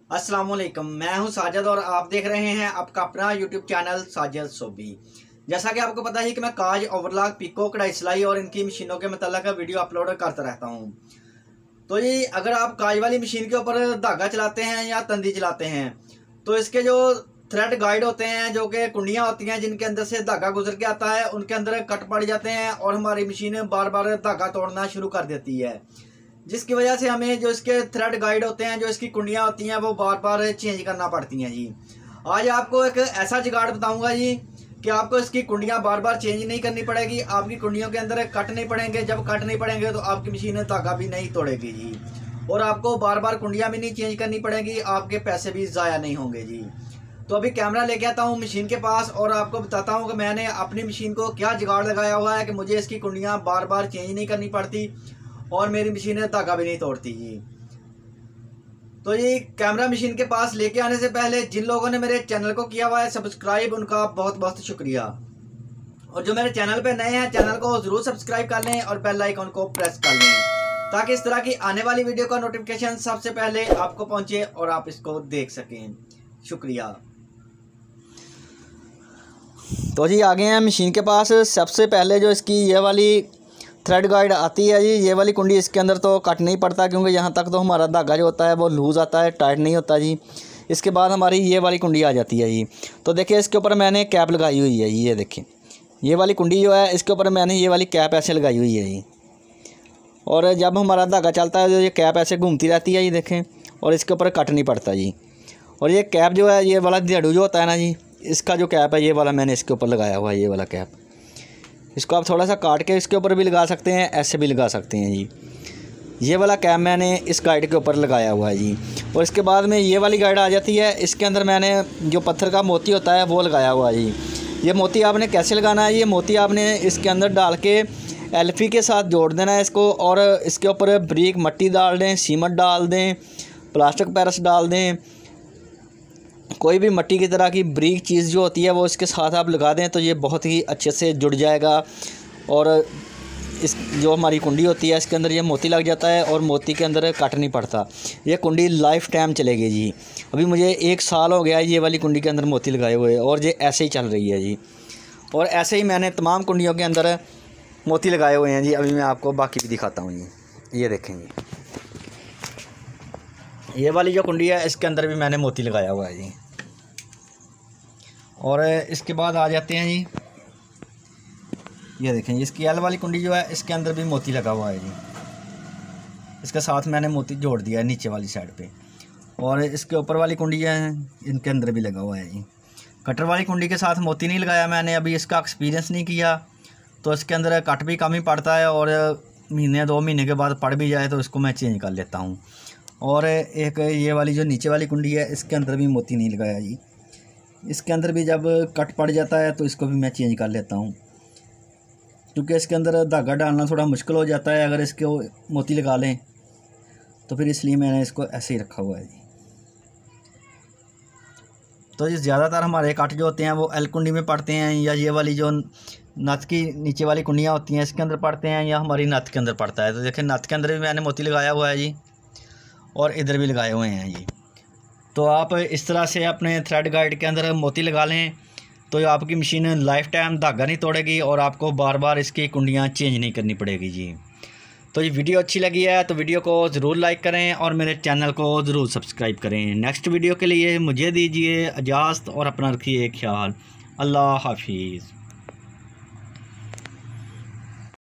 अस्सलामुअलैकुम, मैं हूं साजिद और आप देख रहे हैं आपका अपना यूट्यूब चैनल साजिद सोबी। जैसा कि आपको पता है कि मैं काज, ओवरलॉक, पिको, कढ़ाई सिलाई और इनकी मशीनों के मतलब वीडियो अपलोड करता रहता हूं। तो ये अगर आप काज वाली मशीन के ऊपर धागा चलाते हैं या तंदी चलाते हैं तो इसके जो थ्रेड गाइड होते हैं, जो कि कुंडियाँ होती हैं जिनके अंदर से धागा गुजर के आता है, उनके अंदर कट पड़ जाते हैं और हमारी मशीन बार बार धागा तोड़ना शुरू कर देती है, जिसकी वजह से हमें जो इसके थ्रेड गाइड होते हैं, जो इसकी कुंडियाँ होती हैं, वो बार बार चेंज करना पड़ती हैं जी। आज आपको एक ऐसा जुगाड़ बताऊंगा जी कि आपको इसकी कुंडियाँ बार बार चेंज नहीं करनी पड़ेगी, आपकी कुंडियों के अंदर कट नहीं पड़ेंगे। जब कट नहीं पड़ेंगे तो आपकी मशीन धागा भी नहीं तोड़ेगी जी, और आपको बार बार कुंडियाँ भी नहीं चेंज करनी पड़ेगी, आपके पैसे भी ज़ाया नहीं होंगे जी। तो अभी कैमरा लेके आता हूँ मशीन के पास और आपको बताता हूँ कि मैंने अपनी मशीन को क्या जुगाड़ लगाया हुआ है कि मुझे इसकी कुंडियाँ बार बार चेंज नहीं करनी पड़ती और मेरी मशीन धागा भी नहीं तोड़ती जी। तो ये कैमरा मशीन के पास लेके आने से पहले जिन लोगों ने मेरे चैनल को किया हुआ है सब्सक्राइब, उनका बहुत बहुत शुक्रिया। और जो मेरे चैनल पे नए हैं, चैनल को ज़रूर सब्सक्राइब कर लें और बेल आइकन को प्रेस कर लें, ताकि इस तरह की आने वाली वीडियो का नोटिफिकेशन सबसे पहले आपको पहुंचे और आप इसको देख सकें। शुक्रिया। तो जी आ गए हैं मशीन के पास। सबसे पहले जो इसकी ये वाली थ्रेड गाइड आती है जी, ये वाली कुंडी, इसके अंदर तो कट नहीं पड़ता क्योंकि यहाँ तक तो हमारा धागा जो होता है वो लूज़ आता है, टाइट नहीं होता जी। इसके बाद हमारी ये वाली कुंडी आ जाती है जी। तो देखिए इसके ऊपर मैंने कैप लगाई हुई है, ये देखिए ये वाली कुंडी जो है इसके ऊपर मैंने ये वाली कैप ऐसे लगाई हुई है जी। और जब हमारा धागा चलता है तो ये कैप ऐसे घूमती रहती है, ये देखें, और इसके ऊपर कट नहीं पड़ता जी। और ये कैप जो है, ये वाला दिहाड़ू जो होता है ना जी, इसका जो कैप है ये वाला मैंने इसके ऊपर लगाया हुआ है, ये वाला कैप। इसको आप थोड़ा सा काट के इसके ऊपर भी लगा सकते हैं, ऐसे भी लगा सकते हैं जी। ये वाला कैप मैंने इस गाइड के ऊपर लगाया हुआ है जी। और इसके बाद में ये वाली गाइड आ जाती है, इसके अंदर मैंने जो पत्थर का मोती होता है वो लगाया हुआ है जी। ये मोती आपने कैसे लगाना है, ये मोती आपने इसके अंदर डाल के एलपी के साथ जोड़ देना है इसको, और इसके ऊपर ब्रिक मट्टी डाल दें, सीमेंट डाल दें, प्लास्टिक पैरस डाल दें, कोई भी मट्टी की तरह की ब्रीक चीज़ जो होती है वो इसके साथ आप लगा दें तो ये बहुत ही अच्छे से जुड़ जाएगा। और इस जो हमारी कुंडी होती है इसके अंदर ये मोती लग जाता है और मोती के अंदर कट नहीं पड़ता। ये कुंडी लाइफ टाइम चलेगी जी। अभी मुझे 1 साल हो गया ये वाली कुंडी के अंदर मोती लगाए हुए और ये ऐसे ही चल रही है जी। और ऐसे ही मैंने तमाम कुंडियों के अंदर मोती लगाए हुए हैं जी। अभी मैं आपको बाकी भी दिखाता हूँ जी। ये देखेंगे ये वाली जो कुंडी है इसके अंदर भी मैंने मोती लगाया हुआ है जी। और इसके बाद आ जाते हैं जी, ये देखें इसकी एल वाली कुंडी जो है इसके अंदर भी मोती लगा हुआ है जी। इसके साथ मैंने मोती जोड़ दिया है नीचे वाली साइड पे। और इसके ऊपर वाली कुंडी है इनके अंदर भी लगा हुआ है जी। कटर वाली कुंडी के साथ मोती नहीं लगाया मैंने, अभी इसका एक्सपीरियंस नहीं किया, तो इसके अंदर कट भी कम ही पड़ता है और महीने 2 महीने के बाद पड़ भी जाए तो इसको मैं चेंज कर लेता हूँ। और एक ये वाली जो नीचे वाली कुंडी है इसके अंदर भी मोती नहीं लगाया जी। इसके अंदर भी जब कट पड़ जाता है तो इसको भी मैं चेंज कर लेता हूँ, क्योंकि इसके अंदर धागा डालना थोड़ा मुश्किल हो जाता है अगर इसके मोती लगा लें, तो फिर इसलिए मैंने इसको ऐसे ही रखा हुआ है जी। तो ये ज़्यादातर हमारे कट जो होते हैं वो एल कुंडी में पड़ते हैं, या ये वाली जो नथ की नीचे वाली कुंडियाँ होती हैं इसके अंदर पड़ते हैं, या हमारी नथ के अंदर पड़ता है। तो देखिए नथ के अंदर भी मैंने मोती लगाया हुआ है जी, और इधर भी लगाए हुए हैं जी। तो आप इस तरह से अपने थ्रेड गाइड के अंदर मोती लगा लें तो आपकी मशीन लाइफ टाइम धागा नहीं तोड़ेगी और आपको बार बार इसकी कुंडियाँ चेंज नहीं करनी पड़ेगी जी। तो ये वीडियो अच्छी लगी है तो वीडियो को ज़रूर लाइक करें और मेरे चैनल को ज़रूर सब्सक्राइब करें। नेक्स्ट वीडियो के लिए मुझे दीजिए इजाज़त और अपना रखिए ख्याल। अल्लाह हाफिज़।